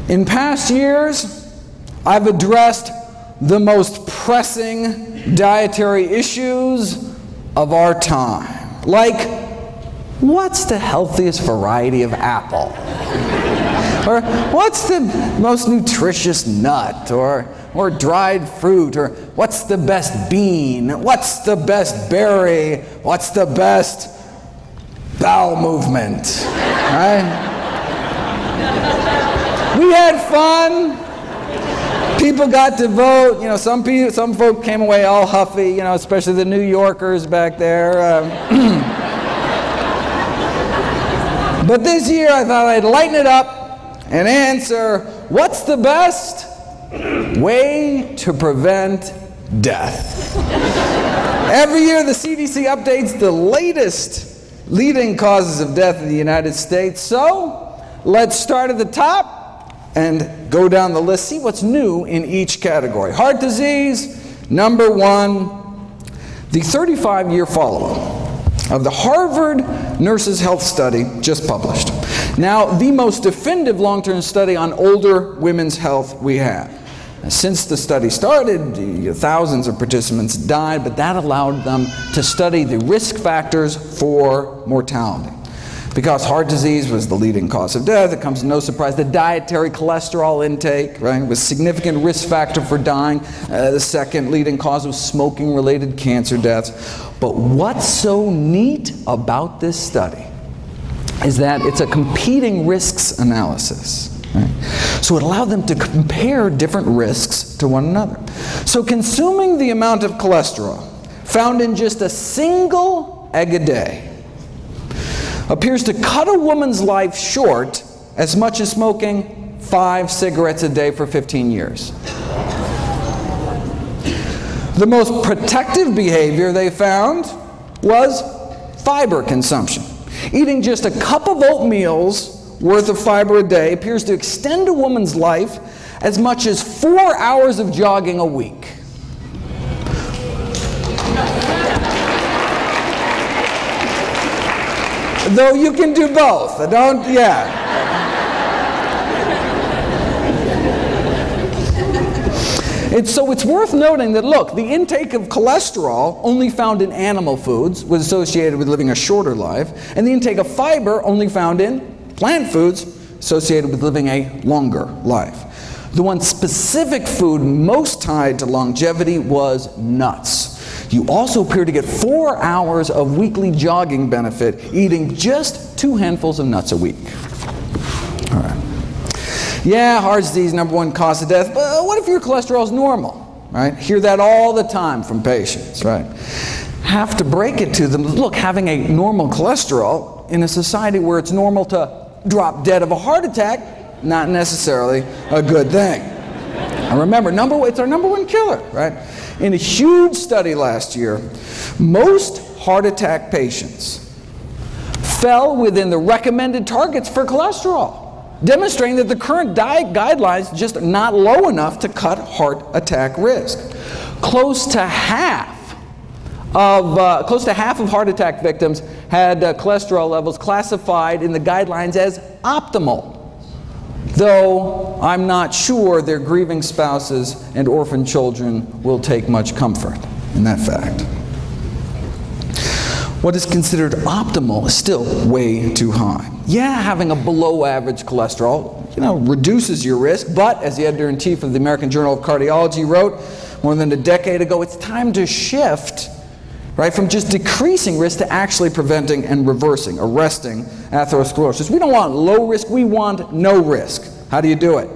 In past years, I've addressed the most pressing dietary issues of our time. Like, what's the healthiest variety of apple? Or what's the most nutritious nut? Or dried fruit? Or what's the best bean? What's the best berry? What's the best bowel movement? Right? We had fun. People got to vote. You know, some folk came away all huffy. You know, especially the New Yorkers back there. But this year, I thought I'd lighten it up and answer: what's the best way to prevent death? Every year, the CDC updates the latest leading causes of death in the United States. So let's start at the top and go down the list, see what's new in each category. Heart disease, number one, the 35-year follow-up of the Harvard Nurses' Health Study just published. Now, the most definitive long-term study on older women's health we have. Since the study started, thousands of participants died, but that allowed them to study the risk factors for mortality. Because heart disease was the leading cause of death, it comes as no surprise that dietary cholesterol intake, right, was a significant risk factor for dying. The second leading cause was smoking-related cancer deaths. But what's so neat about this study is that it's a competing risks analysis. Right? So it allowed them to compare different risks to one another. So consuming the amount of cholesterol found in just a single egg a day appears to cut a woman's life short as much as smoking 5 cigarettes a day for 15 years. The most protective behavior they found was fiber consumption. Eating just a cup of oatmeal's worth of fiber a day appears to extend a woman's life as much as 4 hours of jogging a week. Though you can do both. So it's worth noting that, look, the intake of cholesterol only found in animal foods was associated with living a shorter life, and the intake of fiber only found in plant foods associated with living a longer life. The one specific food most tied to longevity was nuts. You also appear to get 4 hours of weekly jogging benefit eating just 2 handfuls of nuts a week. All right. Yeah, heart disease, number one cause of death, but what if your cholesterol is normal? Right? Hear that all the time from patients, right? Have to break it to them. Look, having a normal cholesterol in a society where it's normal to drop dead of a heart attack, not necessarily a good thing. And remember, it's our number one killer, right? In a huge study last year, most heart attack patients fell within the recommended targets for cholesterol, demonstrating that the current diet guidelines just are not low enough to cut heart attack risk. Close to half of heart attack victims had cholesterol levels classified in the guidelines as optimal, though I'm not sure their grieving spouses and orphan children will take much comfort in that fact. What is considered optimal is still way too high. Yeah, having a below average cholesterol, reduces your risk, but as the editor-in-chief of the American Journal of Cardiology wrote more than a decade ago, it's time to shift, right, from just decreasing risk to actually preventing and arresting atherosclerosis. We don't want low risk, we want no risk. How do you do it?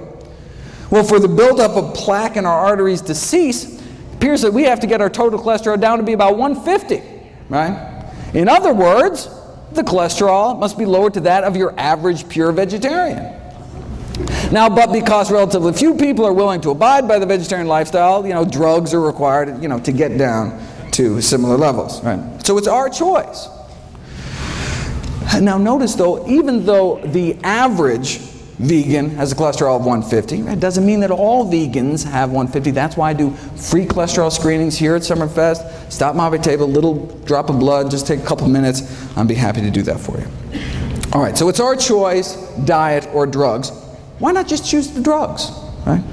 Well, for the buildup of plaque in our arteries to cease, it appears that we have to get our total cholesterol down to be about 150, right? In other words, the cholesterol must be lowered to that of your average pure vegetarian. Now, but because relatively few people are willing to abide by the vegetarian lifestyle, drugs are required, to get down to similar levels, right? So it's our choice. Now notice though, even though the average vegan has a cholesterol of 150, it doesn't mean that all vegans have 150. That's why I do free cholesterol screenings here at Summerfest. Stop by my table, a little drop of blood, just take a couple minutes. I'd be happy to do that for you. All right, so it's our choice, diet or drugs. why not just choose the drugs, right?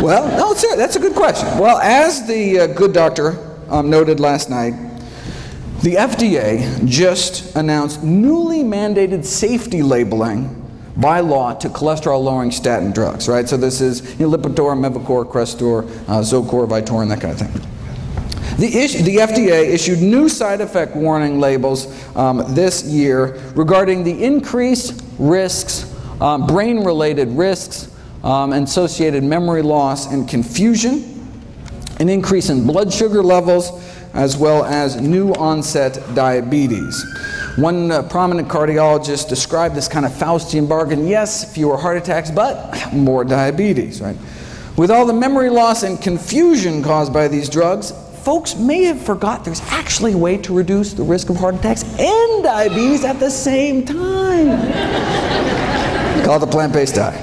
Well, no, sir, that's a good question. Well, as the good doctor noted last night, the FDA just announced newly mandated safety labeling by law to cholesterol-lowering statin drugs, right? So this is Lipitor, Mevacor, Crestor, Zocor, Vytorin, that kind of thing. The FDA issued new side effect warning labels this year regarding the increased risks, brain-related risks, associated memory loss and confusion, an increase in blood sugar levels, as well as new onset diabetes. One prominent cardiologist described this kind of Faustian bargain: yes, fewer heart attacks, but more diabetes, right? With all the memory loss and confusion caused by these drugs, folks may have forgot there's actually a way to reduce the risk of heart attacks and diabetes at the same time. Called the plant-based diet.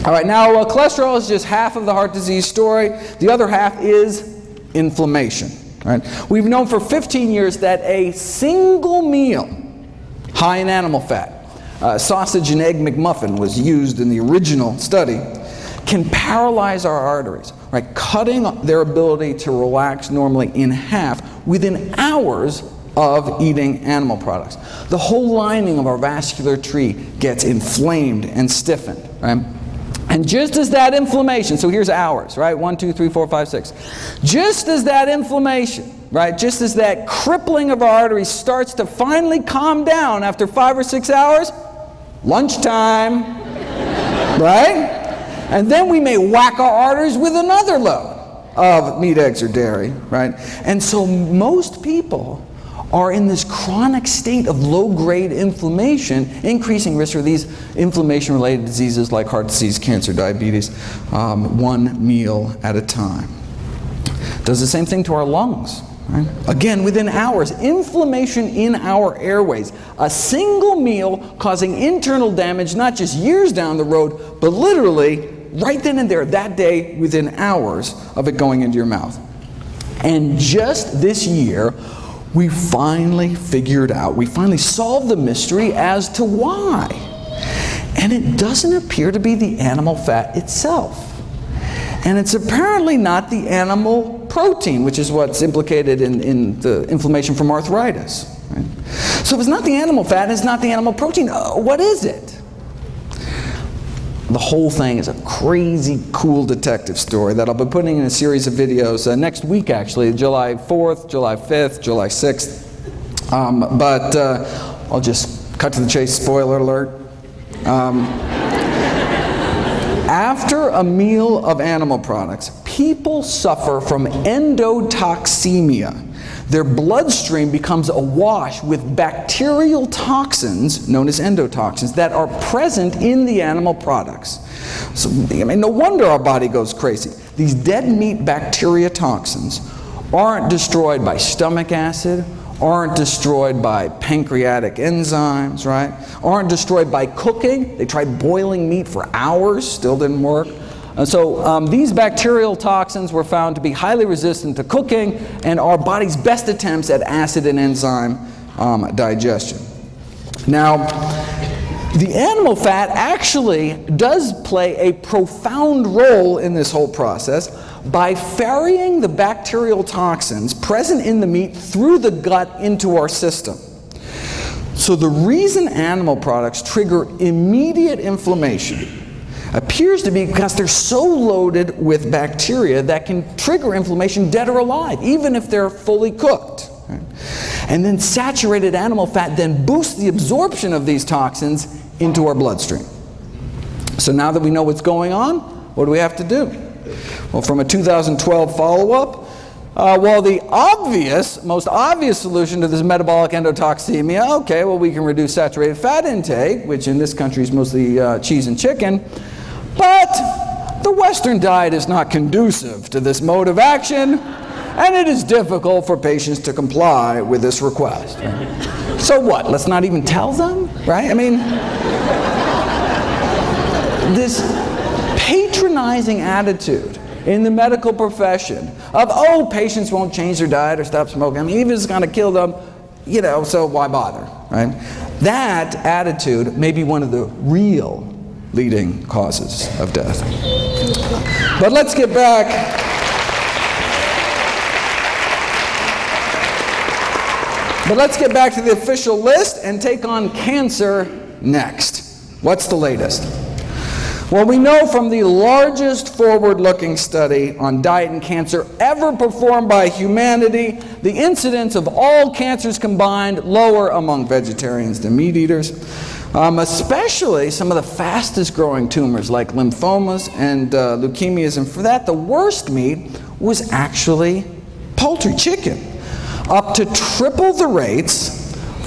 All right, now cholesterol is just half of the heart disease story. The other half is inflammation. Right? We've known for 15 years that a single meal high in animal fat, sausage and egg McMuffin was used in the original study, can paralyze our arteries, right? Cutting their ability to relax normally in half within hours of eating animal products. The whole lining of our vascular tree gets inflamed and stiffened, right? And just as that inflammation, so here's hours, right? 1, 2, 3, 4, 5, 6. Just as that inflammation, right? Just as that crippling of our arteries starts to finally calm down after 5 or 6 hours, lunchtime, right? And then we may whack our arteries with another load of meat, eggs, or dairy, right? And so most people are in this chronic state of low-grade inflammation, increasing risk for these inflammation-related diseases like heart disease, cancer, diabetes, one meal at a time. Does the same thing to our lungs. Right? Again, within hours, inflammation in our airways. A single meal causing internal damage, not just years down the road, but literally right then and there, that day, within hours of it going into your mouth. And just this year, we finally figured out, we finally solved the mystery as to why. And it doesn't appear to be the animal fat itself. And it's apparently not the animal protein, which is what's implicated in the inflammation from arthritis. Right? So if it's not the animal fat, it's not the animal protein, what is it? The whole thing is a crazy, cool detective story that I'll be putting in a series of videos next week, actually, July 4th, July 5th, July 6th. But I'll just cut to the chase, spoiler alert. After a meal of animal products, people suffer from endotoxemia. Their bloodstream becomes awash with bacterial toxins, known as endotoxins, that are present in the animal products. So, I mean, no wonder our body goes crazy. These dead meat bacteria toxins aren't destroyed by stomach acid, aren't destroyed by pancreatic enzymes, right? Aren't destroyed by cooking. They tried boiling meat for hours, still didn't work. So these bacterial toxins were found to be highly resistant to cooking and our body's best attempts at acid and enzyme digestion. Now, the animal fat actually does play a profound role in this whole process by ferrying the bacterial toxins present in the meat through the gut into our system. So the reason animal products trigger immediate inflammation appears to be because they're so loaded with bacteria that can trigger inflammation dead or alive, even if they're fully cooked. Right? And then saturated animal fat then boosts the absorption of these toxins into our bloodstream. So now that we know what's going on, what do we have to do? Well, from a 2012 follow-up, well, the most obvious solution to this metabolic endotoxemia, okay, well, we can reduce saturated fat intake, which in this country is mostly cheese and chicken, but the Western diet is not conducive to this mode of action, and it is difficult for patients to comply with this request. Right? So what? Let's not even tell them, right? I mean, this patronizing attitude in the medical profession of, oh, patients won't change their diet or stop smoking. I mean, even if it's going to kill them, you know, so why bother, right? That attitude may be one of the real leading causes of death. But let's get back. But let's get back to the official list and take on cancer next. What's the latest? Well, we know from the largest forward-looking study on diet and cancer ever performed by humanity, the incidence of all cancers combined lower among vegetarians than meat eaters, especially some of the fastest growing tumors like lymphomas and leukemias, and for that the worst meat was actually poultry, chicken. Up to triple the rates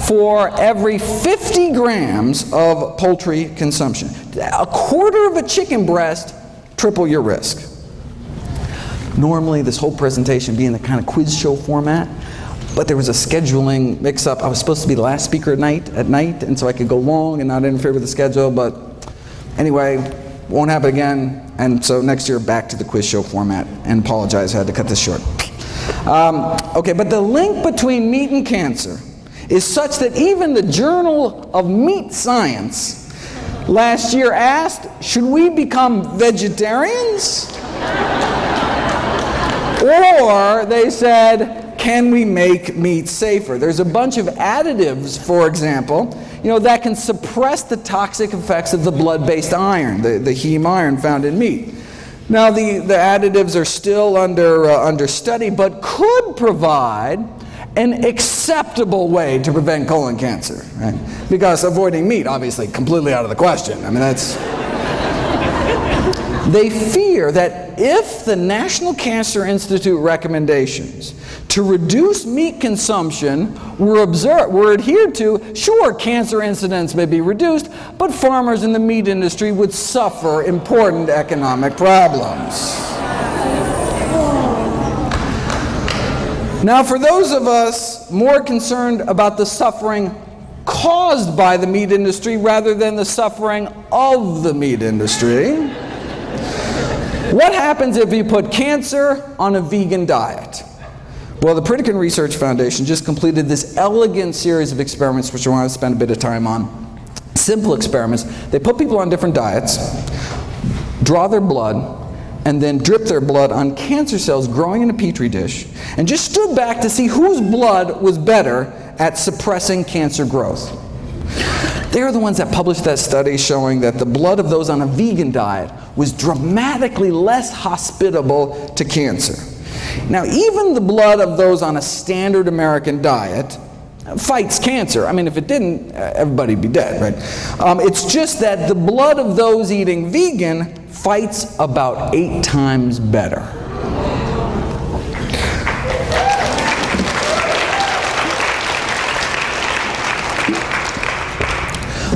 for every 50 grams of poultry consumption. A quarter of a chicken breast, triple your risk. Normally this whole presentation being the kind of quiz show format, but there was a scheduling mix-up. I was supposed to be the last speaker at night, and so I could go long and not interfere with the schedule, but anyway, won't happen again, and so next year back to the quiz show format, and apologize, I had to cut this short. Okay, but the link between meat and cancer is such that even the Journal of Meat Science last year asked, should we become vegetarians? Or they said, can we make meat safer? There's a bunch of additives, for example, that can suppress the toxic effects of the blood-based iron, the heme iron found in meat. Now, the additives are still under study, but could provide an acceptable way to prevent colon cancer, right? Because avoiding meat, obviously, completely out of the question. I mean, that's... They fear that if the National Cancer Institute recommendations to reduce meat consumption were adhered to, sure, cancer incidence may be reduced, but farmers in the meat industry would suffer important economic problems. Now, for those of us more concerned about the suffering caused by the meat industry rather than the suffering of the meat industry, what happens if you put cancer on a vegan diet? Well, the Pritikin Research Foundation just completed this elegant series of experiments which I want to spend a bit of time on. Simple experiments. They put people on different diets, draw their blood, and then drip their blood on cancer cells growing in a petri dish, and just stood back to see whose blood was better at suppressing cancer growth. They're the ones that published that study showing that the blood of those on a vegan diet was dramatically less hospitable to cancer. Now, even the blood of those on a standard American diet fights cancer. I mean, if it didn't, everybody'd be dead, right? It's just that the blood of those eating vegan fights about 8 times better.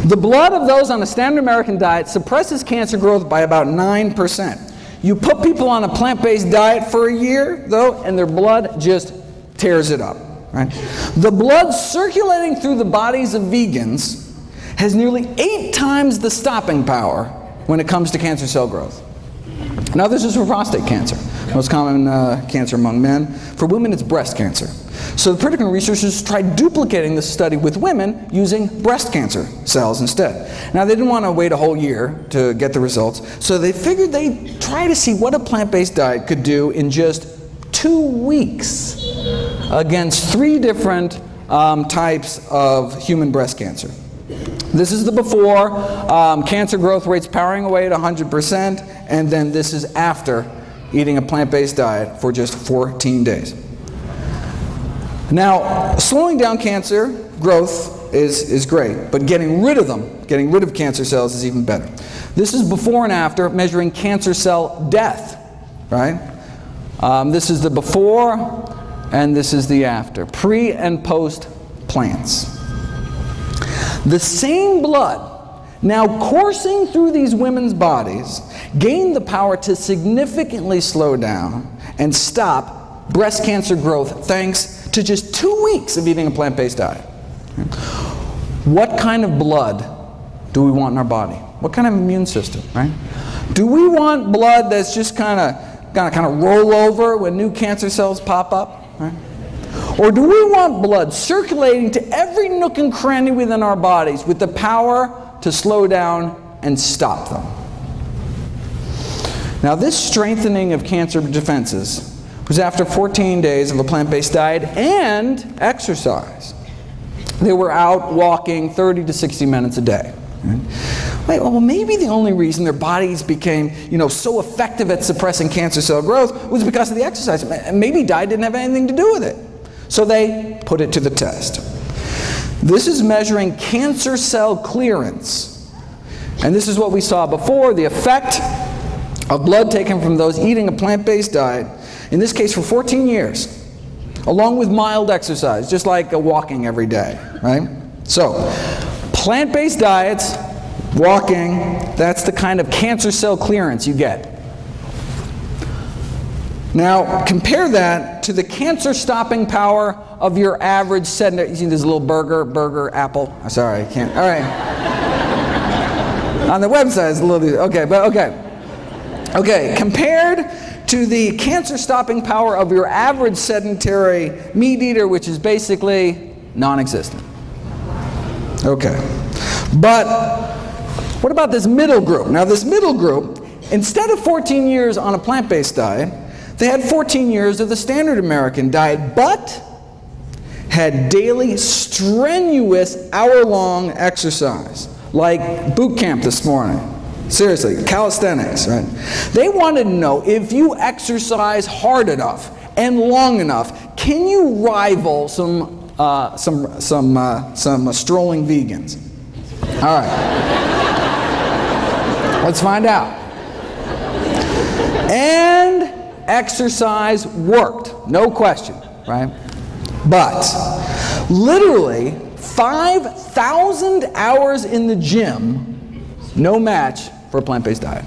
The blood of those on a standard American diet suppresses cancer growth by about 9%. You put people on a plant-based diet for a year, though, and their blood just tears it up. Right? The blood circulating through the bodies of vegans has nearly 8 times the stopping power when it comes to cancer cell growth. Now, this is for prostate cancer, most common cancer among men. For women, it's breast cancer. So the Pritikin researchers tried duplicating this study with women using breast cancer cells instead. Now, they didn't want to wait a whole year to get the results, so they figured they'd try to see what a plant-based diet could do in just 2 weeks against 3 different types of human breast cancer. This is the before, cancer growth rates powering away at 100%, and then this is after eating a plant-based diet for just 14 days. Now, slowing down cancer growth is great, but getting rid of them, getting rid of cancer cells is even better. This is before and after measuring cancer cell death, right? This is the before, and this is the after, pre and post plants. The same blood now coursing through these women's bodies gained the power to significantly slow down and stop breast cancer growth thanks to just 2 weeks of eating a plant-based diet. What kind of blood do we want in our body? What kind of immune system, right? Do we want blood that's just kind of roll over when new cancer cells pop up, right? Or do we want blood circulating to every nook and cranny within our bodies with the power to slow down and stop them. Now, this strengthening of cancer defenses was after 14 days of a plant-based diet and exercise. They were out walking 30 to 60 minutes a day. Right? Wait, well, maybe the only reason their bodies became, so effective at suppressing cancer cell growth was because of the exercise. Maybe diet didn't have anything to do with it. So they put it to the test. This is measuring cancer cell clearance. And this is what we saw before, the effect of blood taken from those eating a plant-based diet, in this case for 14 years, along with mild exercise, just like walking every day, right? So, plant-based diets, walking, that's the kind of cancer cell clearance you get. Now, compare that to the cancer-stopping power of your average sedentary. You see this little burger, apple? Oh, sorry, I can't. All right. On the website, it's a little, okay, but okay. Okay, compared to the cancer-stopping power of your average sedentary meat eater, which is basically non-existent. Okay. But what about this middle group? Now, this middle group, instead of 14 years on a plant-based diet, they had 14 years of the standard American diet, but had daily strenuous hour-long exercise, like boot camp this morning. Seriously, calisthenics, right? They wanted to know, if you exercise hard enough and long enough, can you rival some strolling vegans? All right. Let's find out. And exercise worked, no question, right? But literally 5,000 hours in the gym, no match for a plant-based diet.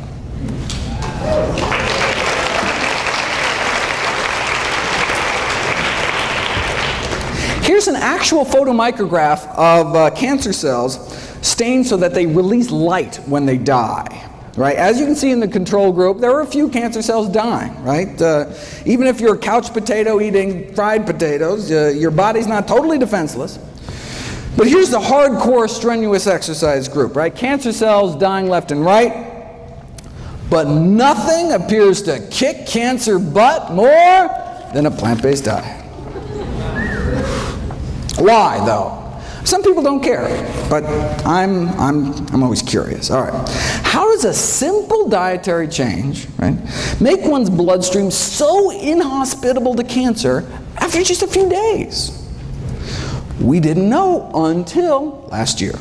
Here's an actual photomicrograph of cancer cells stained so that they release light when they die. Right? As you can see in the control group, there are a few cancer cells dying, right? Even if you're a couch potato eating fried potatoes, your body's not totally defenseless. But here's the hardcore strenuous exercise group, right? Cancer cells dying left and right, but nothing appears to kick cancer butt more than a plant-based diet. Why, though? Some people don't care, but I'm always curious. All right, how does a simple dietary change, right, make one's bloodstream so inhospitable to cancer after just a few days? We didn't know until last year,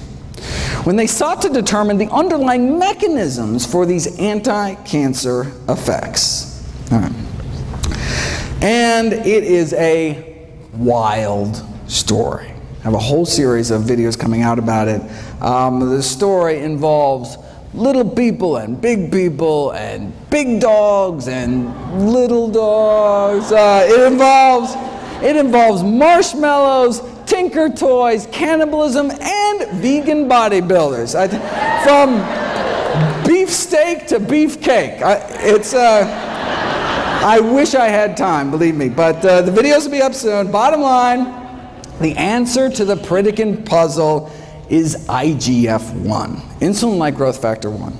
when they sought to determine the underlying mechanisms for these anti-cancer effects. All right. And it is a wild story. I have a whole series of videos coming out about it. The story involves little people and big dogs and little dogs. It involves marshmallows, Tinker Toys, cannibalism, and vegan bodybuilders. From beefsteak to beefcake. I wish I had time, believe me. But the videos will be up soon. Bottom line, the answer to the Pritikin puzzle is IGF-1, insulin-like growth factor 1.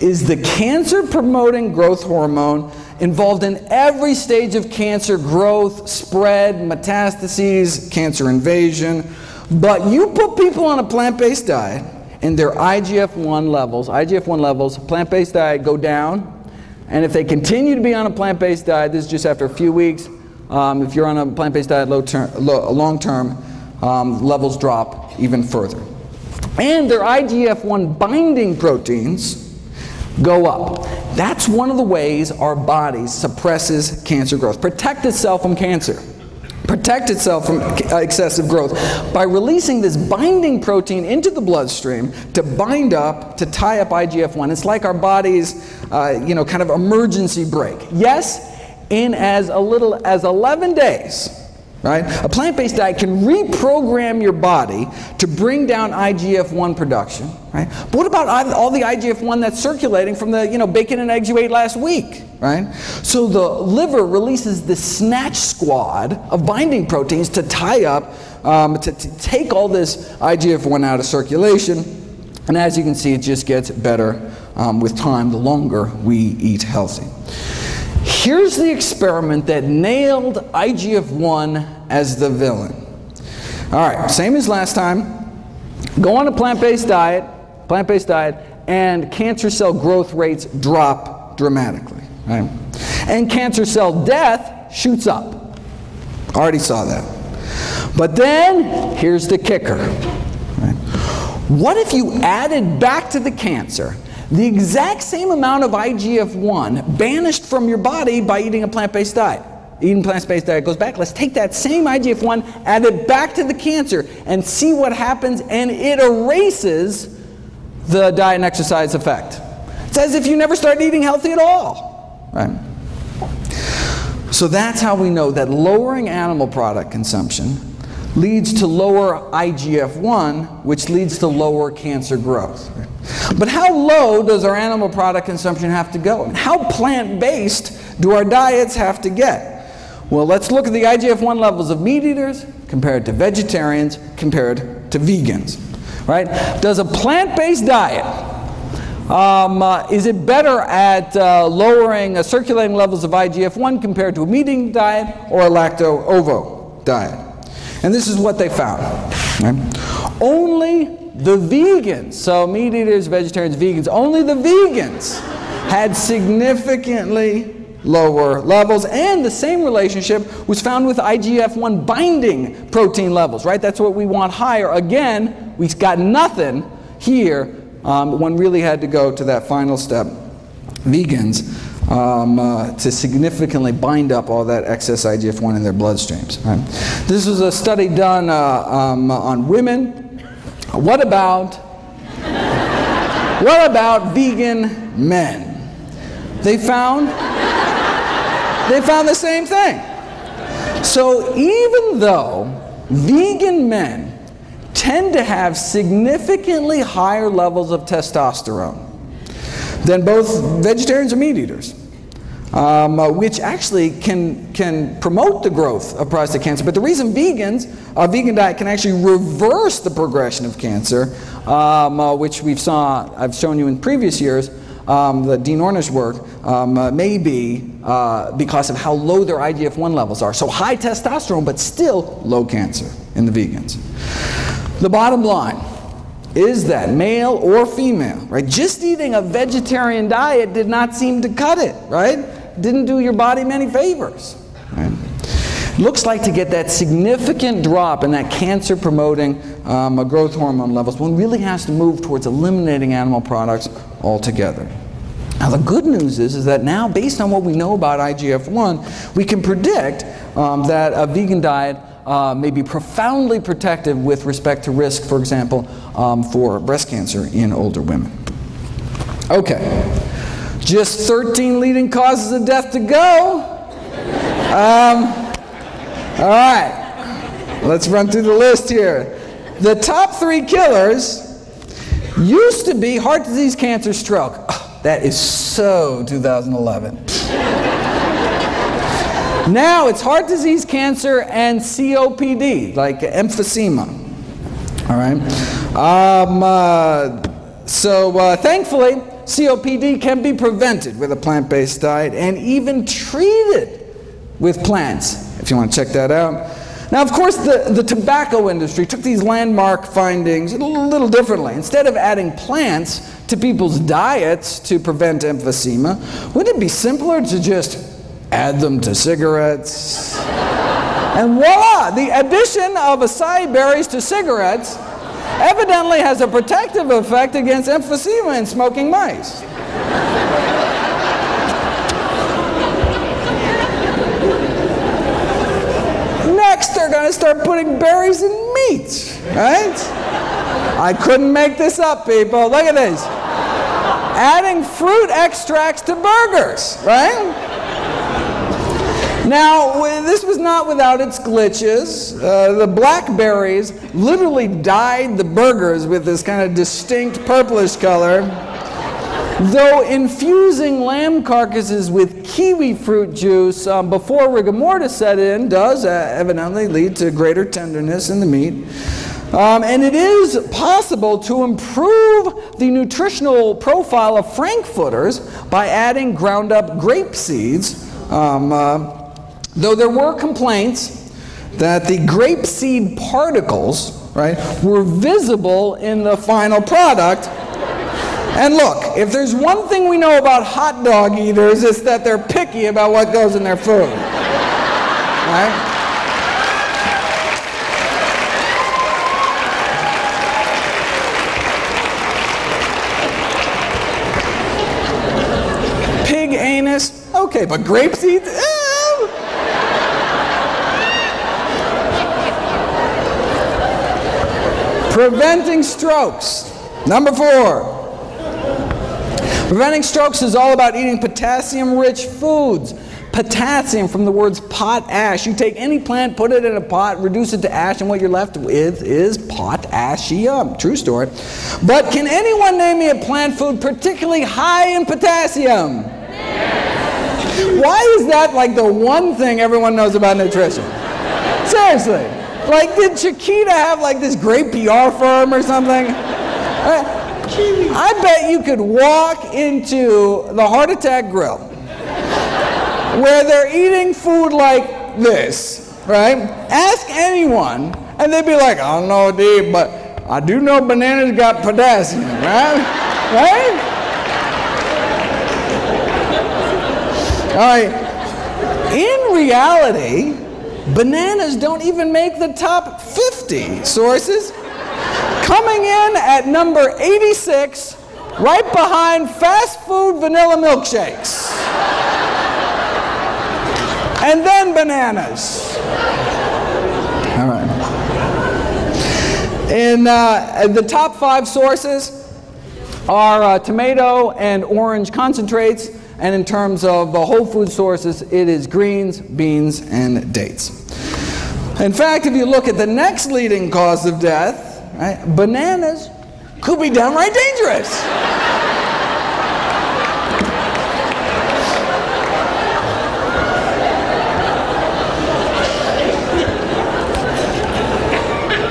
Is the cancer-promoting growth hormone involved in every stage of cancer growth, spread, metastases, cancer invasion. But you put people on a plant-based diet and their IGF-1 levels, plant-based diet go down. And if they continue to be on a plant-based diet, this is just after a few weeks, if you're on a plant-based diet long-term, levels drop even further. And their IGF-1 binding proteins go up. That's one of the ways our body suppresses cancer growth. Protect itself from cancer. Protect itself from excessive growth by releasing this binding protein into the bloodstream to bind up, to tie up IGF-1. It's like our body's, kind of emergency brake. Yes, in as little as 11 days, right? A plant-based diet can reprogram your body to bring down IGF-1 production, right? But what about all the IGF-1 that's circulating from the, bacon and eggs you ate last week, right? So the liver releases this snatch squad of binding proteins to tie up, to take all this IGF-1 out of circulation. And as you can see, it just gets better with time the longer we eat healthy. Here's the experiment that nailed IGF-1 as the villain. All right, same as last time. Go on a plant-based diet, and cancer cell growth rates drop dramatically, right? And cancer cell death shoots up. Already saw that. But then, here's the kicker. Right? What if you added back to the cancer the exact same amount of IGF-1 banished from your body by eating a plant-based diet? Eating plant-based diet goes back. Let's take that same IGF-1, add it back to the cancer, and see what happens, and it erases the diet and exercise effect. It's as if you never started eating healthy at all, right? So that's how we know that lowering animal product consumption leads to lower IGF-1, which leads to lower cancer growth. But how low does our animal product consumption have to go? And how plant-based do our diets have to get? Well, let's look at the IGF-1 levels of meat eaters compared to vegetarians compared to vegans. Right? Does a plant-based diet, is it better at lowering circulating levels of IGF-1 compared to a meat-eating diet or a lacto-ovo diet? And this is what they found. Right? Only the vegans, so meat eaters, vegetarians, vegans, only the vegans had significantly lower levels, and the same relationship was found with IGF-1 binding protein levels, right? That's what we want higher. Again, we got nothing here. One really had to go to that final step, vegans, to significantly bind up all that excess IGF-1 in their bloodstreams. Right? This was a study done on women. What about vegan men? They found the same thing. So even though vegan men tend to have significantly higher levels of testosterone than both vegetarians or meat eaters, which actually can promote the growth of prostate cancer. But the reason a vegan diet can actually reverse the progression of cancer, which I've shown you in previous years, the Dean Ornish work, may be because of how low their IGF-1 levels are. So high testosterone, but still low cancer in the vegans. The bottom line is that male or female, right, just eating a vegetarian diet did not seem to cut it, right? Didn't do your body many favors. Right? Looks like to get that significant drop in that cancer-promoting growth hormone levels, one really has to move towards eliminating animal products altogether. Now the good news is that now, based on what we know about IGF-1, we can predict that a vegan diet may be profoundly protective with respect to risk, for example, for breast cancer in older women. Okay, just 13 leading causes of death to go. All right, let's run through the list here. The top 3 killers used to be heart disease, cancer, stroke. Oh, that is so 2011. Now it's heart disease, cancer, and COPD, like emphysema. All right. Thankfully, COPD can be prevented with a plant-based diet and even treated with plants, if you want to check that out. Now, of course, the tobacco industry took these landmark findings a little differently. Instead of adding plants to people's diets to prevent emphysema, wouldn't it be simpler to just add them to cigarettes? And voila, the addition of acai berries to cigarettes evidently has a protective effect against emphysema in smoking mice. Next, they're going to start putting berries in meat, right? I couldn't make this up, people. Look at this. Adding fruit extracts to burgers, right? Now, this was not without its glitches. The blackberries literally dyed the burgers with this kind of distinct purplish color, though infusing lamb carcasses with kiwi fruit juice before rigor mortis set in does evidently lead to greater tenderness in the meat. And it is possible to improve the nutritional profile of frankfurters by adding ground up grape seeds, though there were complaints that the grape seed particles, right, were visible in the final product. And look, if there's one thing we know about hot dog eaters, it's that they're picky about what goes in their food. Right? Pig anus, okay, but grape seeds? Preventing strokes. Number 4. Preventing strokes is all about eating potassium-rich foods. Potassium from the words potash. You take any plant, put it in a pot, reduce it to ash, and what you're left with is potassium. True story. But can anyone name me a plant food particularly high in potassium? Why is that like the one thing everyone knows about nutrition? Seriously. Like, did Chiquita have like this great PR firm or something? I bet you could walk into the Heart Attack Grill where they're eating food like this, right? Ask anyone, and they'd be like, I don't know, Dave, but I do know bananas got potassium, right? Right? All right. In reality, bananas don't even make the top 50 sources. Coming in at number 86, right behind fast food vanilla milkshakes. And then bananas. All right. In the top 5 sources are tomato and orange concentrates, and in terms of whole food sources, it is greens, beans, and dates. In fact, if you look at the next leading cause of death, right, bananas could be downright dangerous.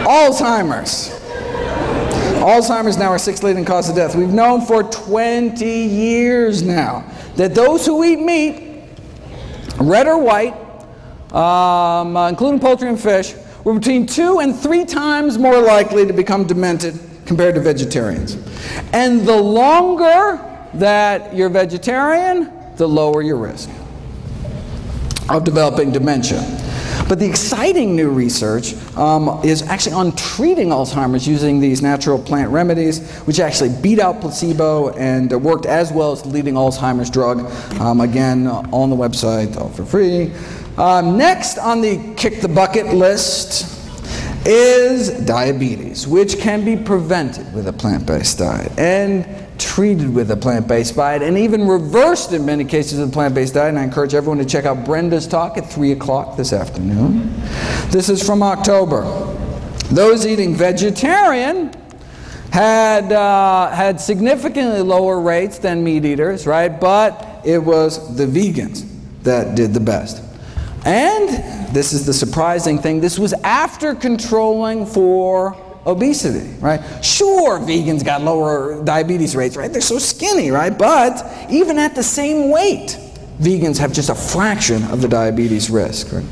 Alzheimer's. Alzheimer's now our 6th leading cause of death. We've known for 20 years now that those who eat meat, red or white, including poultry and fish, were between 2 and 3 times more likely to become demented compared to vegetarians. And the longer that you're vegetarian, the lower your risk of developing dementia. But the exciting new research is actually on treating Alzheimer's using these natural plant remedies, which actually beat out placebo and worked as well as the leading Alzheimer's drug. Again, on the website, all for free. Next on the kick the bucket list is diabetes, which can be prevented with a plant-based diet and treated with a plant-based diet and even reversed in many cases with a plant-based diet. And I encourage everyone to check out Brenda's talk at 3 o'clock this afternoon. This is from October. Those eating vegetarian had significantly lower rates than meat eaters, right? But it was the vegans that did the best. And this is the surprising thing, this was after controlling for obesity, right? Sure, vegans got lower diabetes rates, right? They're so skinny, right? But even at the same weight, vegans have just a fraction of the diabetes risk, right?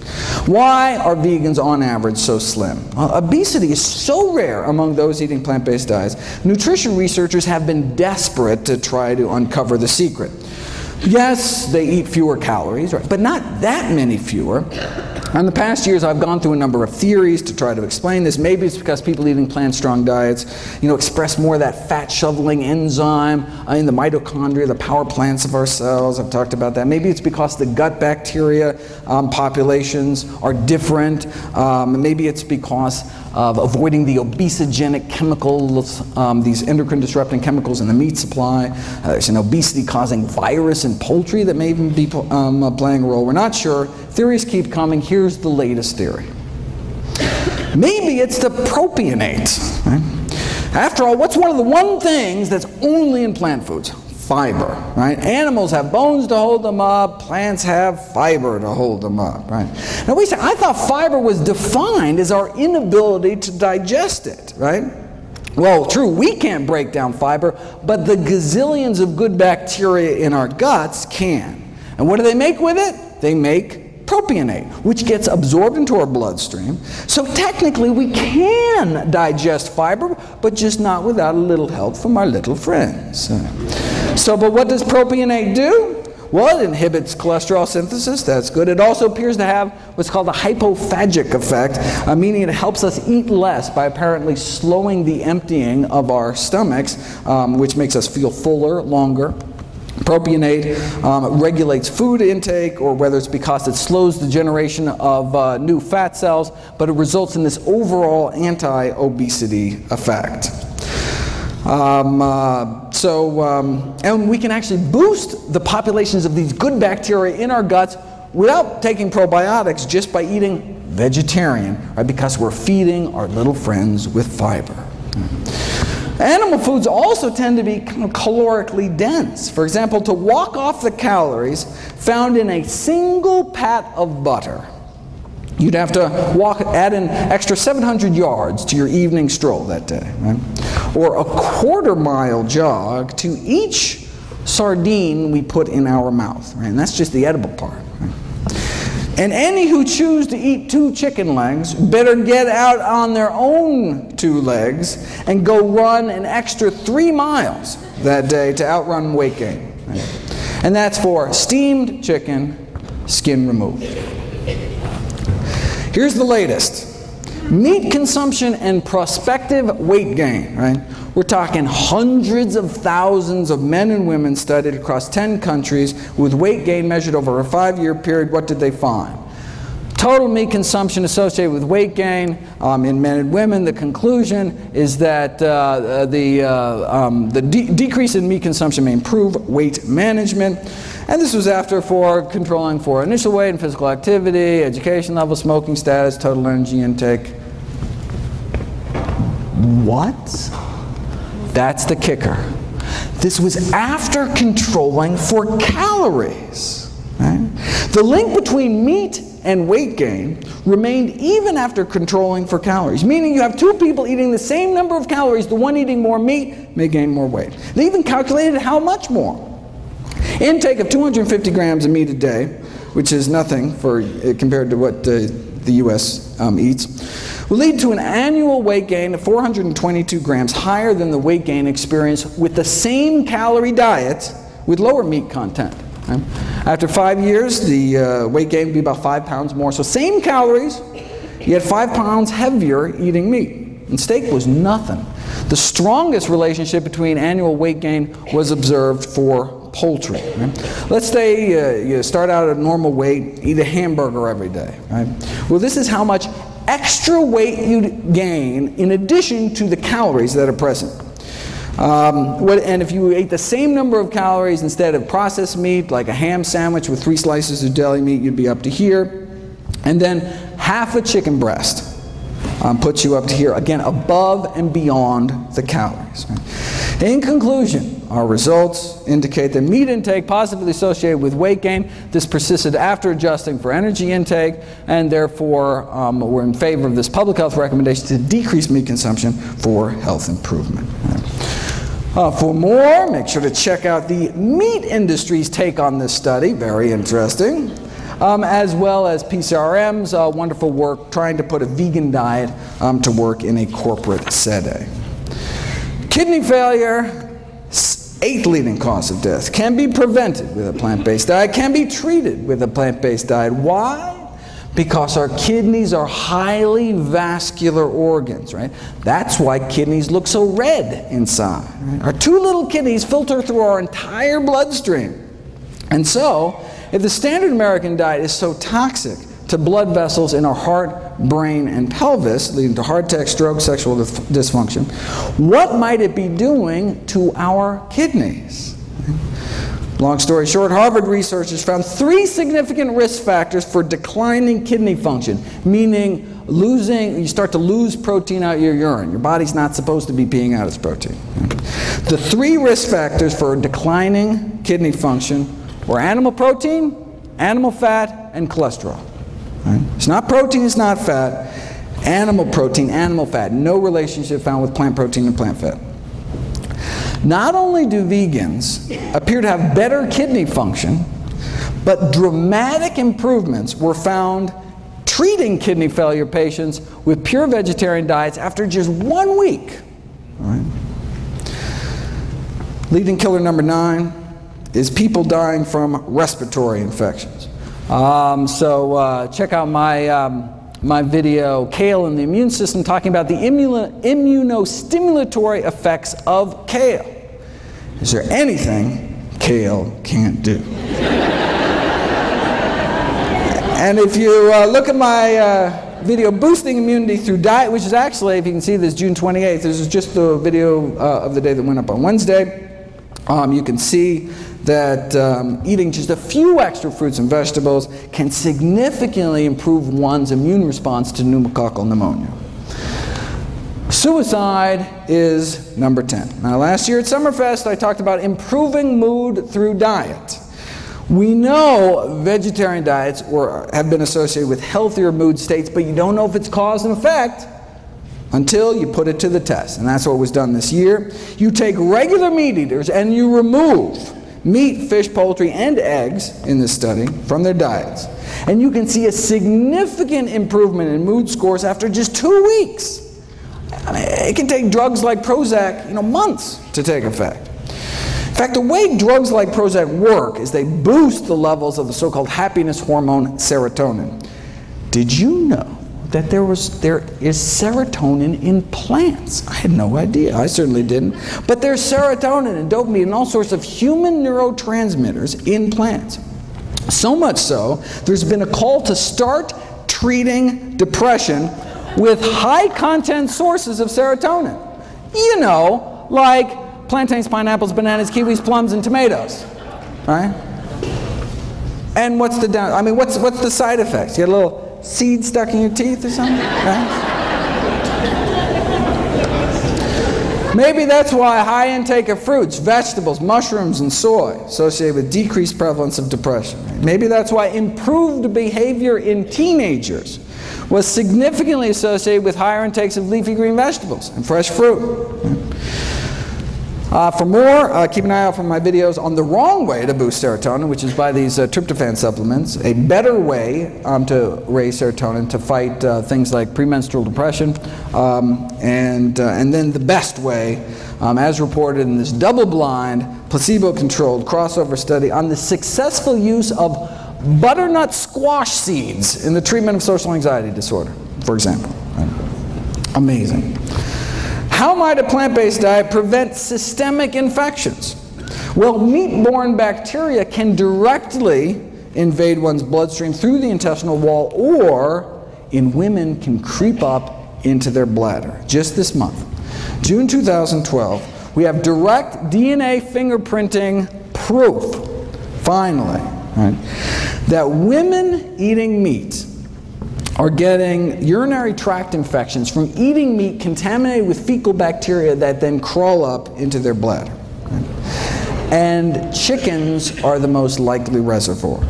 Why are vegans on average so slim? Obesity is so rare among those eating plant-based diets. Nutrition researchers have been desperate to try to uncover the secret. Yes, they eat fewer calories, right? But not that many fewer. In the past years, I've gone through a number of theories to try to explain this. Maybe it's because people eating plant-strong diets, express more of that fat-shoveling enzyme in the mitochondria, the power plants of our cells. I've talked about that. Maybe it's because the gut bacteria populations are different. Maybe it's because of avoiding the obesogenic chemicals, these endocrine-disrupting chemicals in the meat supply. There's an obesity-causing virus in poultry that may even be playing a role. We're not sure. Theories keep coming. Here's the latest theory. Maybe it's the propionate. Right? After all, what's one of the things that's only in plant foods? fiber, right? Animals have bones to hold them up, plants have fiber to hold them up, right? Now we say, I thought fiber was defined as our inability to digest it, right? Well, true, we can't break down fiber, but the gazillions of good bacteria in our guts can. And what do they make with it? They make propionate, which gets absorbed into our bloodstream. So technically we can digest fiber, but just not without a little help from our little friends. But what does propionate do? Well, it inhibits cholesterol synthesis. That's good. It also appears to have what's called a hypophagic effect, meaning it helps us eat less by apparently slowing the emptying of our stomachs, which makes us feel fuller longer. Propionate regulates food intake, or whether it's because it slows the generation of new fat cells, but it results in this overall anti-obesity effect. And we can actually boost the populations of these good bacteria in our guts without taking probiotics, just by eating vegetarian, right? Because we're feeding our little friends with fiber. Animal foods also tend to be kind of calorically dense. For example, to walk off the calories found in a single pat of butter, you'd have to add an extra 700 yards to your evening stroll that day, right? Or a quarter-mile jog to each sardine we put in our mouth, right? And that's just the edible part, right? And any who choose to eat 2 chicken legs better get out on their own 2 legs and go run an extra 3 miles that day to outrun weight gain, right? And that's for steamed chicken, skin removed. Here's the latest. Meat consumption and prospective weight gain, right? We're talking hundreds of thousands of men and women studied across 10 countries with weight gain measured over a 5-year period. What did they find? Total meat consumption associated with weight gain in men and women. The conclusion is that the decrease in meat consumption may improve weight management. And this was after controlling for initial weight and physical activity, education level, smoking status, total energy intake. What? That's the kicker. This was after controlling for calories, right? The link between meat and weight gain remained even after controlling for calories, meaning you have 2 people eating the same number of calories, the one eating more meat may gain more weight. They even calculated how much more. Intake of 250 grams of meat a day, which is nothing compared to what the U.S. Eats, will lead to an annual weight gain of 422 grams, higher than the weight gain experienced with the same calorie diet with lower meat content. Right? After 5 years, the weight gain would be about 5 pounds more. So same calories, yet 5 pounds heavier eating meat. And steak was nothing. The strongest relationship between annual weight gain was observed for poultry. Right? Let's say you start out at a normal weight, eat a hamburger every day. Right? Well, this is how much extra weight you'd gain in addition to the calories that are present. And if you ate the same number of calories instead of processed meat, like a ham sandwich with 3 slices of deli meat, you'd be up to here. And then half a chicken breast puts you up to here, again, above and beyond the calories. Right? In conclusion, our results indicate that meat intake positively associated with weight gain. This persisted after adjusting for energy intake, and therefore we're in favor of this public health recommendation to decrease meat consumption for health improvement. For more, make sure to check out the meat industry's take on this study, very interesting, as well as PCRM's wonderful work trying to put a vegan diet to work in a corporate setting. Kidney failure, 8th leading cause of death, can be prevented with a plant-based diet, can be treated with a plant-based diet. Why? Because our kidneys are highly vascular organs, right? That's why kidneys look so red inside. Right? Our 2 little kidneys filter through our entire bloodstream. And so, if the standard American diet is so toxic to blood vessels in our heart, brain, and pelvis, leading to heart attack, stroke, sexual dysfunction, what might it be doing to our kidneys? Long story short, Harvard researchers found 3 significant risk factors for declining kidney function, meaning you start to lose protein out of your urine. Your body's not supposed to be peeing out its protein. The three risk factors for declining kidney function were animal protein, animal fat, and cholesterol. Right? It's not protein, it's not fat. Animal protein, animal fat. No relationship found with plant protein and plant fat. Not only do vegans appear to have better kidney function, but dramatic improvements were found treating kidney failure patients with pure vegetarian diets after just 1 week. All right. Leading killer number 9 is people dying from respiratory infections. Check out my video, Kale and the Immune System, talking about the immunostimulatory effects of kale. Is there anything kale can't do? And if you look at my video, Boosting Immunity Through Diet, which is actually, if you can see this, June 28th, this is just the video of the day that went up on Wednesday. You can see that eating just a few extra fruits and vegetables can significantly improve one's immune response to pneumococcal pneumonia. Suicide is number 10. Now, last year at Summerfest, I talked about improving mood through diet. We know vegetarian diets have been associated with healthier mood states, but you don't know if it's cause and effect until you put it to the test. And that's what was done this year. You take regular meat eaters and you remove meat, fish, poultry, and eggs in this study from their diets. And you can see a significant improvement in mood scores after just 2 weeks. I mean, it can take drugs like Prozac, months to take effect. In fact, the way drugs like Prozac work is they boost the levels of the so-called happiness hormone serotonin. Did you know that there is serotonin in plants? I had no idea. I certainly didn't. But there's serotonin and dopamine and all sorts of human neurotransmitters in plants. So much so, there's been a call to start treating depression with high-content sources of serotonin. Like plantains, pineapples, bananas, kiwis, plums, and tomatoes. Right? And what's the side effects? You get a little seed stuck in your teeth or something? Right? Maybe that's why high intake of fruits, vegetables, mushrooms, and soy associated with decreased prevalence of depression. Right? Maybe that's why improved behavior in teenagers was significantly associated with higher intakes of leafy green vegetables and fresh fruit. Right? For more, keep an eye out for my videos on the wrong way to boost serotonin, which is by these tryptophan supplements, a better way to raise serotonin to fight things like premenstrual depression, and then the best way, as reported in this double-blind, placebo-controlled crossover study on the successful use of butternut squash seeds in the treatment of social anxiety disorder, for example. Right? Amazing. How might a plant-based diet prevent systemic infections? Well, meat-borne bacteria can directly invade one's bloodstream through the intestinal wall, or in women can creep up into their bladder. Just this month, June 2012, we have direct DNA fingerprinting proof, finally, right, that women eating meat are getting urinary tract infections from eating meat contaminated with fecal bacteria that then crawl up into their bladder. Right? And chickens are the most likely reservoir.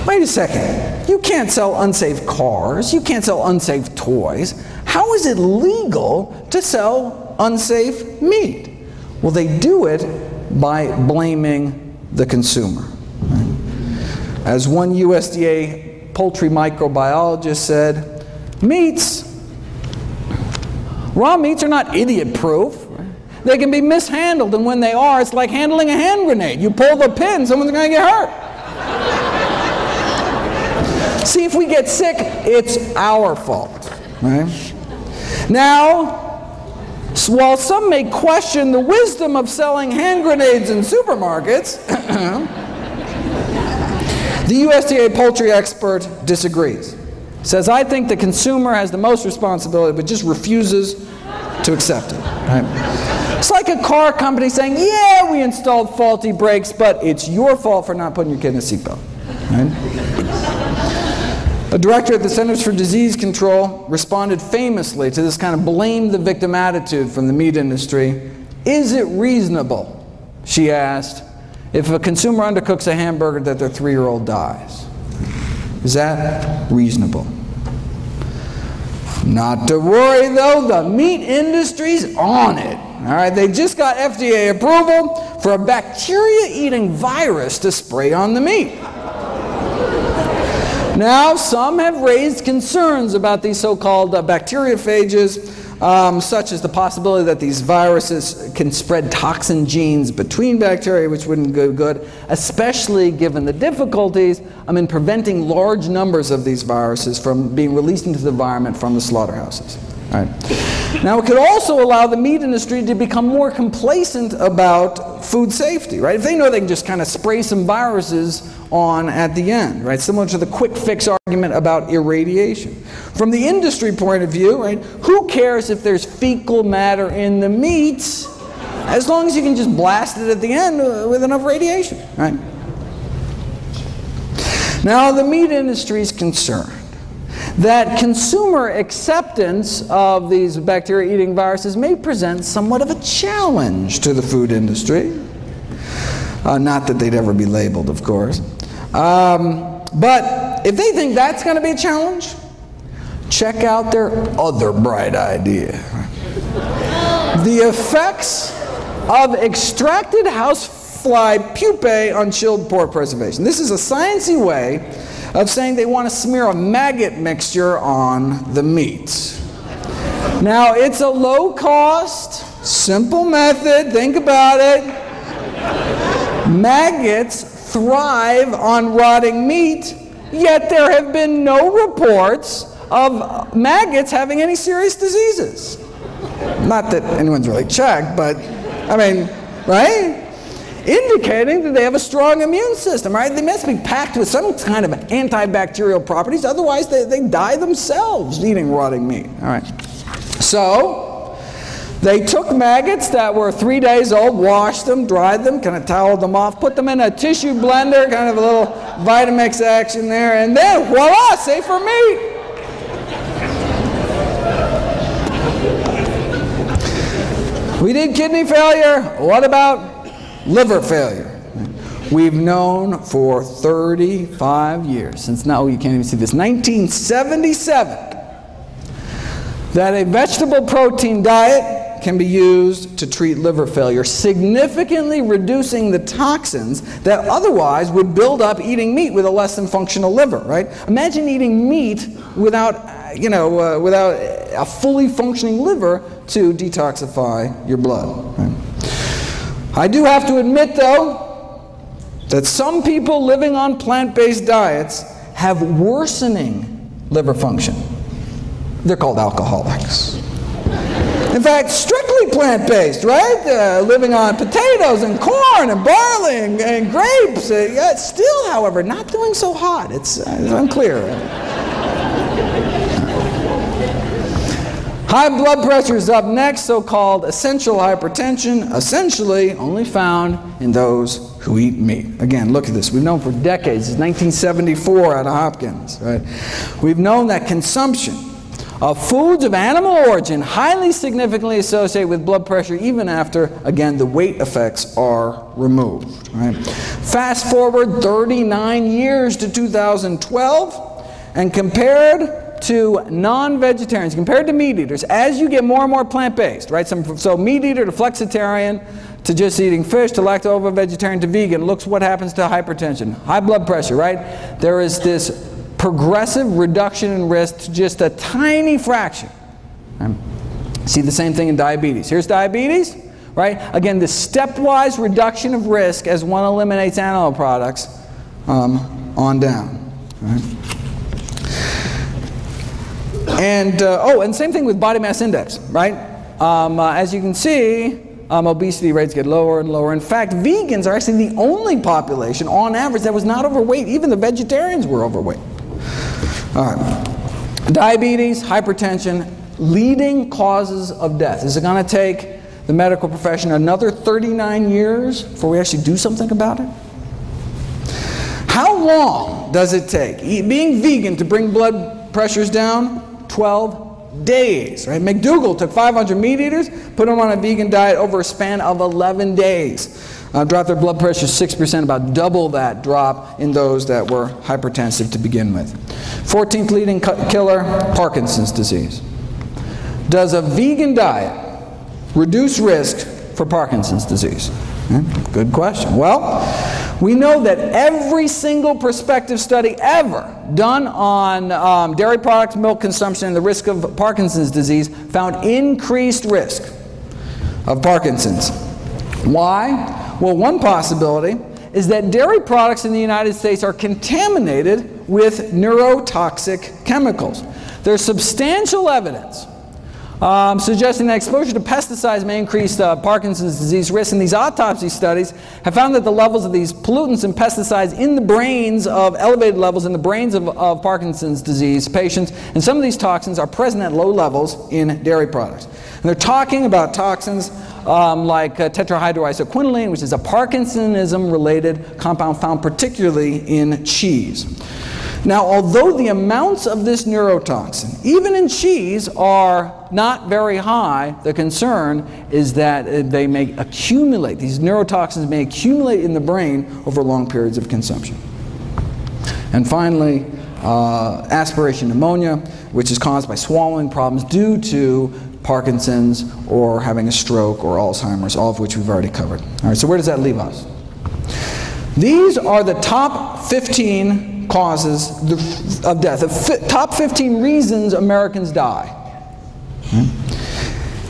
Wait a second. You can't sell unsafe cars. You can't sell unsafe toys. How is it legal to sell unsafe meat? Well, they do it by blaming the consumer. Right? As one USDA poultry microbiologist said, raw meats are not idiot-proof. They can be mishandled, and when they are, it's like handling a hand grenade. You pull the pin, someone's going to get hurt. See, if we get sick, it's our fault. Right? Now, while some may question the wisdom of selling hand grenades in supermarkets, the USDA poultry expert disagrees. Says, I think the consumer has the most responsibility, but just refuses to accept it. Right? It's like a car company saying, yeah, we installed faulty brakes, but it's your fault for not putting your kid in a seatbelt. Right? A director at the Centers for Disease Control responded famously to this kind of blame the victim attitude from the meat industry. Is it reasonable, she asked, if a consumer undercooks a hamburger that their 3-year-old dies? Is that reasonable? Not to worry though, the meat industry's on it. All right, they just got FDA approval for a bacteria-eating virus to spray on the meat. Now, some have raised concerns about these so-called bacteriophages, such as the possibility that these viruses can spread toxin genes between bacteria, which wouldn't go good, especially given the difficulties in preventing large numbers of these viruses from being released into the environment from the slaughterhouses. All right. Now, it could also allow the meat industry to become more complacent about food safety, right? If they know they can just kind of spray some viruses on at the end, right? Similar to the quick fix argument about irradiation. From the industry point of view, right, who cares if there's fecal matter in the meats, as long as you can just blast it at the end with enough radiation, right? Now, the meat industry is concerned that consumer acceptance of these bacteria-eating viruses may present somewhat of a challenge to the food industry. Not that they'd ever be labeled, of course. But if they think that's going to be a challenge, check out their other bright idea. The effects of extracted housefly pupae on chilled pork preservation. This is a sciencey way of saying they want to smear a maggot mixture on the meat. Now, it's a low-cost, simple method. Think about it. Maggots thrive on rotting meat, yet there have been no reports of maggots having any serious diseases. Not that anyone's really checked, but, I mean, right? Indicating that they have a strong immune system, right? They must be packed with some kind of antibacterial properties, otherwise they die themselves eating rotting meat. All right. So, they took maggots that were 3 days old, washed them, dried them, kind of toweled them off, put them in a tissue blender, kind of a little Vitamix action there, and then voila, safer meat. We did kidney failure. What about liver failure? We've known for 35 years, since now you can't even see this, 1977, that a vegetable protein diet can be used to treat liver failure, significantly reducing the toxins that otherwise would build up eating meat with a less than functional liver, right? Imagine eating meat without, without a fully functioning liver to detoxify your blood. Right? I do have to admit, though, that some people living on plant-based diets have worsening liver function. They're called alcoholics. In fact, strictly plant-based, right? Living on potatoes and corn and barley and grapes. Still, however, not doing so hot. It's unclear. High blood pressure is up next, so-called essential hypertension, essentially only found in those who eat meat. Again, look at this. We've known for decades, it's 1974 out of Hopkins, right? We've known that consumption of foods of animal origin highly significantly associate with blood pressure even after, again, the weight effects are removed, right? Fast forward 39 years to 2012, and compared to non-vegetarians, compared to meat eaters, as you get more and more plant-based, right? So meat eater to flexitarian, to just eating fish, to lacto-vegetarian, to vegan, looks what happens to hypertension, high blood pressure, right? There is this progressive reduction in risk to just a tiny fraction. Right? See the same thing in diabetes. Here's diabetes, right? Again, this stepwise reduction of risk as one eliminates animal products on down. Right? And same thing with body mass index, right? As you can see, obesity rates get lower and lower. In fact, vegans are actually the only population, on average, that was not overweight. Even the vegetarians were overweight. All right. Diabetes, hypertension, leading causes of death. Is it going to take the medical profession another 39 years before we actually do something about it? How long does it take being vegan to bring blood pressures down? 12 days. Right? McDougall took 500 meat eaters, put them on a vegan diet over a span of 11 days. Dropped their blood pressure 6%, about double that drop in those that were hypertensive to begin with. 14th leading killer, Parkinson's disease. Does a vegan diet reduce risk for Parkinson's disease? Good question. Well, we know that every single prospective study ever done on dairy products, milk consumption, and the risk of Parkinson's disease found increased risk of Parkinson's. Why? Well, one possibility is that dairy products in the United States are contaminated with neurotoxic chemicals. There's substantial evidence suggesting that exposure to pesticides may increase Parkinson's disease risk, and these autopsy studies have found that the levels of these pollutants and pesticides in the brains of elevated levels in the brains of Parkinson's disease patients, and some of these toxins are present at low levels in dairy products. And they're talking about toxins like tetrahydroisoquinoline, which is a Parkinsonism-related compound found particularly in cheese. Now, although the amounts of this neurotoxin, even in cheese, are not very high, the concern is that they may accumulate. These neurotoxins may accumulate in the brain over long periods of consumption. And finally, aspiration pneumonia, which is caused by swallowing problems due to Parkinson's or having a stroke or Alzheimer's, all of which we've already covered. All right, so where does that leave us? These are the top 15 causes of death, the top 15 reasons Americans die.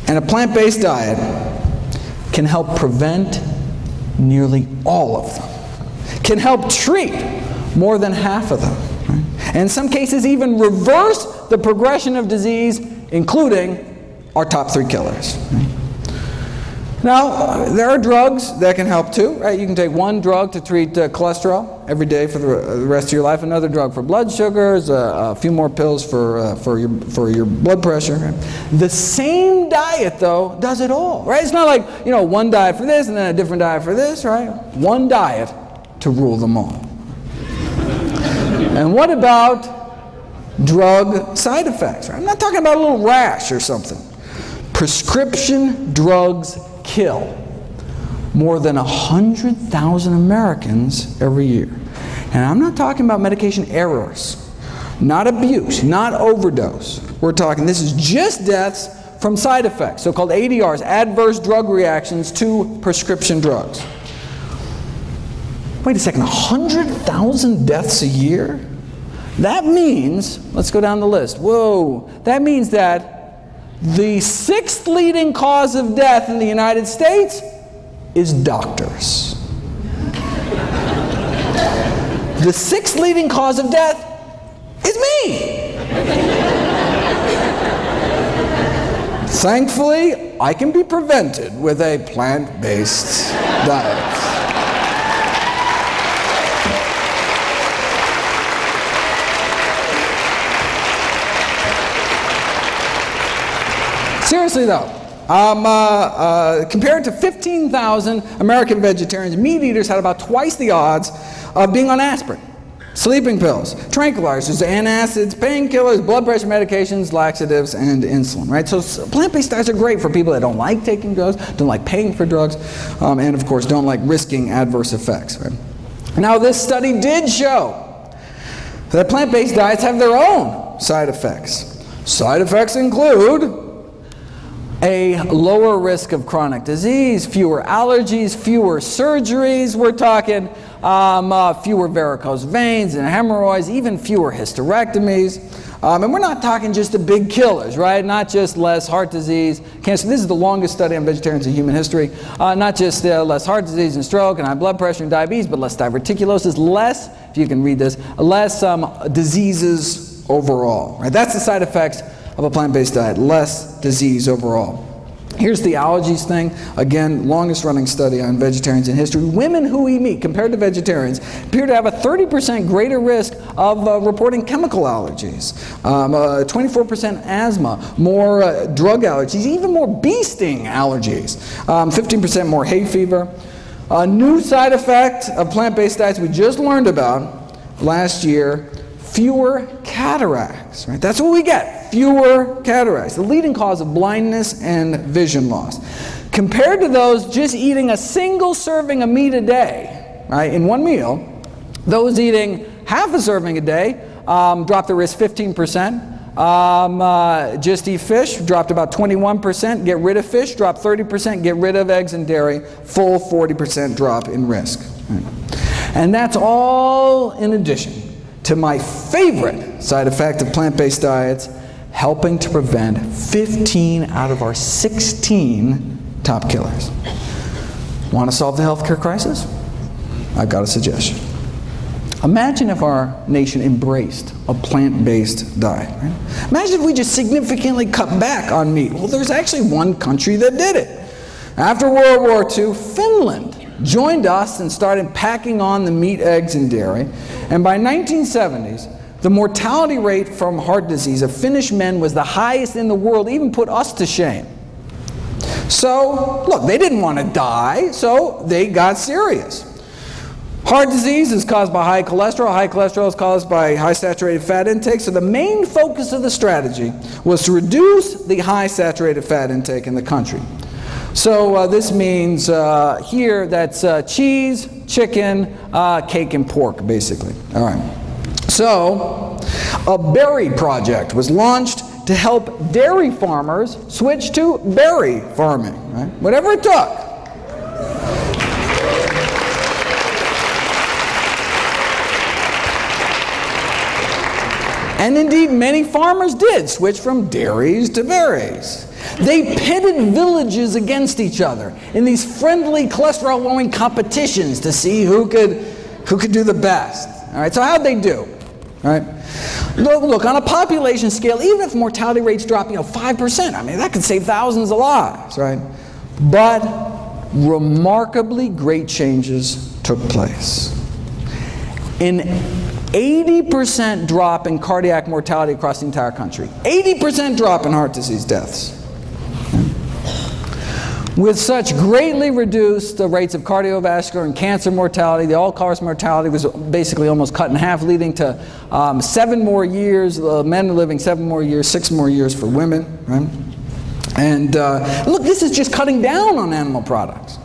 And a plant-based diet can help prevent nearly all of them, can help treat more than half of them, and in some cases even reverse the progression of disease, including our top 3 killers. Now, there are drugs that can help too, right? You can take one drug to treat cholesterol every day for the rest of your life, another drug for blood sugars, a few more pills for your blood pressure. Right? The same diet, though, does it all, right? It's not like, you know, one diet for this and then a different diet for this, right? One diet to rule them all. And what about drug side effects? Right? I'm not talking about a little rash or something. Prescription drugs kill more than 100,000 Americans every year. And I'm not talking about medication errors, not abuse, not overdose. We're talking, this is just deaths from side effects, so-called ADRs, adverse drug reactions to prescription drugs. Wait a second, 100,000 deaths a year? That means, let's go down the list. Whoa, that means that the 6th leading cause of death in the United States is doctors. The 6th leading cause of death is me. Thankfully, I can be prevented with a plant-based diet. Seriously though, compared to 15,000 American vegetarians, meat eaters had about twice the odds of being on aspirin, sleeping pills, tranquilizers, antacids, painkillers, blood pressure medications, laxatives, and insulin. Right? So plant-based diets are great for people that don't like taking drugs, don't like paying for drugs, and of course don't like risking adverse effects. Right? Now this study did show that plant-based diets have their own side effects. Side effects include a lower risk of chronic disease, fewer allergies, fewer surgeries. We're talking fewer varicose veins and hemorrhoids, even fewer hysterectomies. And we're not talking just the big killers, right? Not just less heart disease, cancer. This is the longest study on vegetarians in human history. Not just less heart disease and stroke and high blood pressure and diabetes, but less diverticulosis, less, if you can read this, less diseases overall. Right? That's the side effects of a plant-based diet, less disease overall. Here's the allergies thing. Again, longest running study on vegetarians in history. Women who eat meat, compared to vegetarians, appear to have a 30% greater risk of reporting chemical allergies, 24% asthma, more drug allergies, even more bee sting allergies, 15% more hay fever. A new side effect of plant-based diets we just learned about last year, fewer cataracts. Right? That's what we get. fewer cataracts, the leading cause of blindness and vision loss. Compared to those just eating a single serving of meat a day, right, in one meal, those eating half a serving a day dropped their risk 15%. Just eat fish, dropped about 21%. Get rid of fish, dropped 30%. Get rid of eggs and dairy, full 40% drop in risk. Right. And that's all in addition to my favorite side effect of plant-based diets, helping to prevent 15 out of our 16 top killers. Want to solve the healthcare crisis? I've got a suggestion. Imagine if our nation embraced a plant-based diet. Right? Imagine if we just significantly cut back on meat. Well, there's actually one country that did it. After World War II, Finland joined us and started packing on the meat, eggs, and dairy. And by 1970s, the mortality rate from heart disease of Finnish men was the highest in the world, even put us to shame. So, look, they didn't want to die, so they got serious. Heart disease is caused by high cholesterol. High cholesterol is caused by high saturated fat intake. So the main focus of the strategy was to reduce the high saturated fat intake in the country. So this means here that's cheese, chicken, cake, and pork, basically. All right. So a berry project was launched to help dairy farmers switch to berry farming, right? Whatever it took. And indeed, many farmers did switch from dairies to berries. They pitted villages against each other in these friendly cholesterol-lowering competitions to see who could do the best. All right, so how'd they do? All right, look, on a population scale, even if mortality rates drop, 5%, I mean, that could save thousands of lives, right? But remarkably great changes took place. In 80% drop in cardiac mortality across the entire country. 80% drop in heart disease deaths. With such greatly reduced rates of cardiovascular and cancer mortality, the all-cause mortality was basically almost cut in half, leading to 7 more years, men are living 7 more years, 6 more years for women. Right? And look, this is just cutting down on animal products.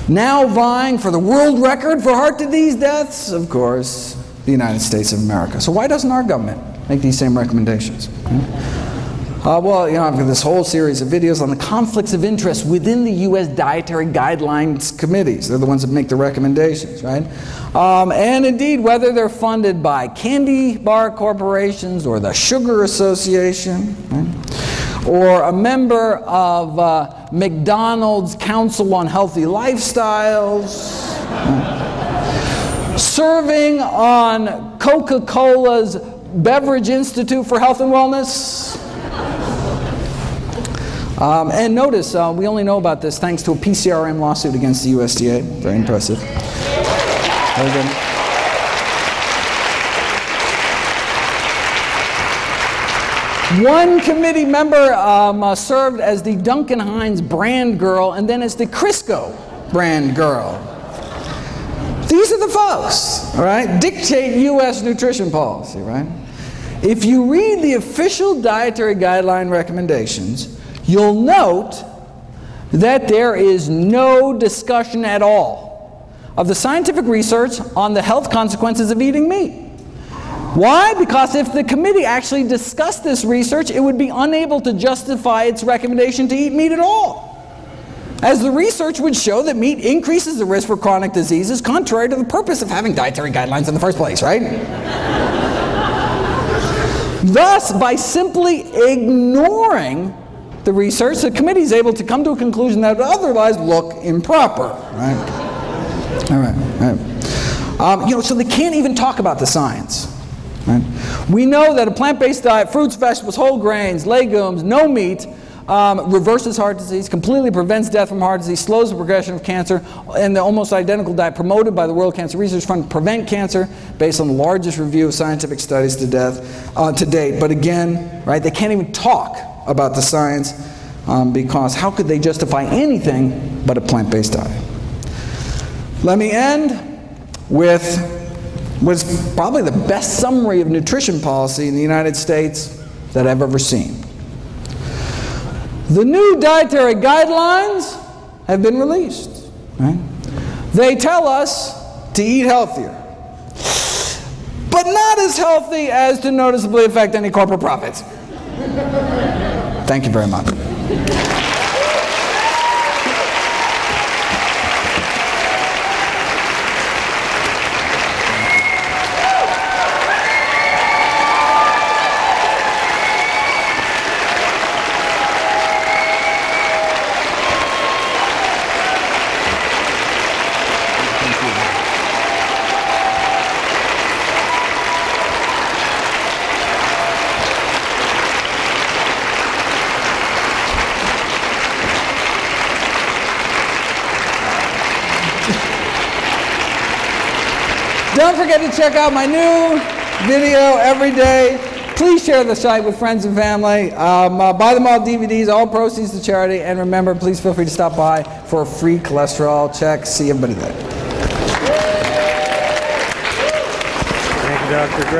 Now vying for the world record for heart disease deaths, of course, the United States of America. So why doesn't our government make these same recommendations? Well, I've got this whole series of videos on the conflicts of interest within the U.S. Dietary Guidelines Committees. They're the ones that make the recommendations, right? And indeed, whether they're funded by candy bar corporations or the Sugar Association, right? Or a member of McDonald's Council on Healthy Lifestyles, serving on Coca-Cola's Beverage Institute for Health and Wellness. And notice, we only know about this thanks to a PCRM lawsuit against the USDA. Very impressive. Very good. One committee member served as the Duncan Hines brand girl and then as the Crisco brand girl. These are the folks, all right, dictate U.S. nutrition policy, right? If you read the official dietary guideline recommendations, you'll note that there is no discussion at all of the scientific research on the health consequences of eating meat. Why? Because if the committee actually discussed this research, it would be unable to justify its recommendation to eat meat at all, as the research would show that meat increases the risk for chronic diseases, contrary to the purpose of having dietary guidelines in the first place, right? Thus, by simply ignoring the research, the committee is able to come to a conclusion that would otherwise look improper, right? All right. So they can't even talk about the science. Right? We know that a plant-based diet, fruits, vegetables, whole grains, legumes, no meat, reverses heart disease, completely prevents death from heart disease, slows the progression of cancer, and the almost identical diet promoted by the World Cancer Research Fund prevent cancer based on the largest review of scientific studies to date. But again, right, they can't even talk about the science because how could they justify anything but a plant-based diet? Let me end with what's probably the best summary of nutrition policy in the United States that I've ever seen. The new dietary guidelines have been released. Right? They tell us to eat healthier, but not as healthy as to noticeably affect any corporate profits. Thank you very much. Don't forget to check out my new video every day. Please share the site with friends and family. Buy them all DVDs, all proceeds to charity. And remember, please feel free to stop by for a free cholesterol check. See everybody there. Thank you, Dr. Gregera.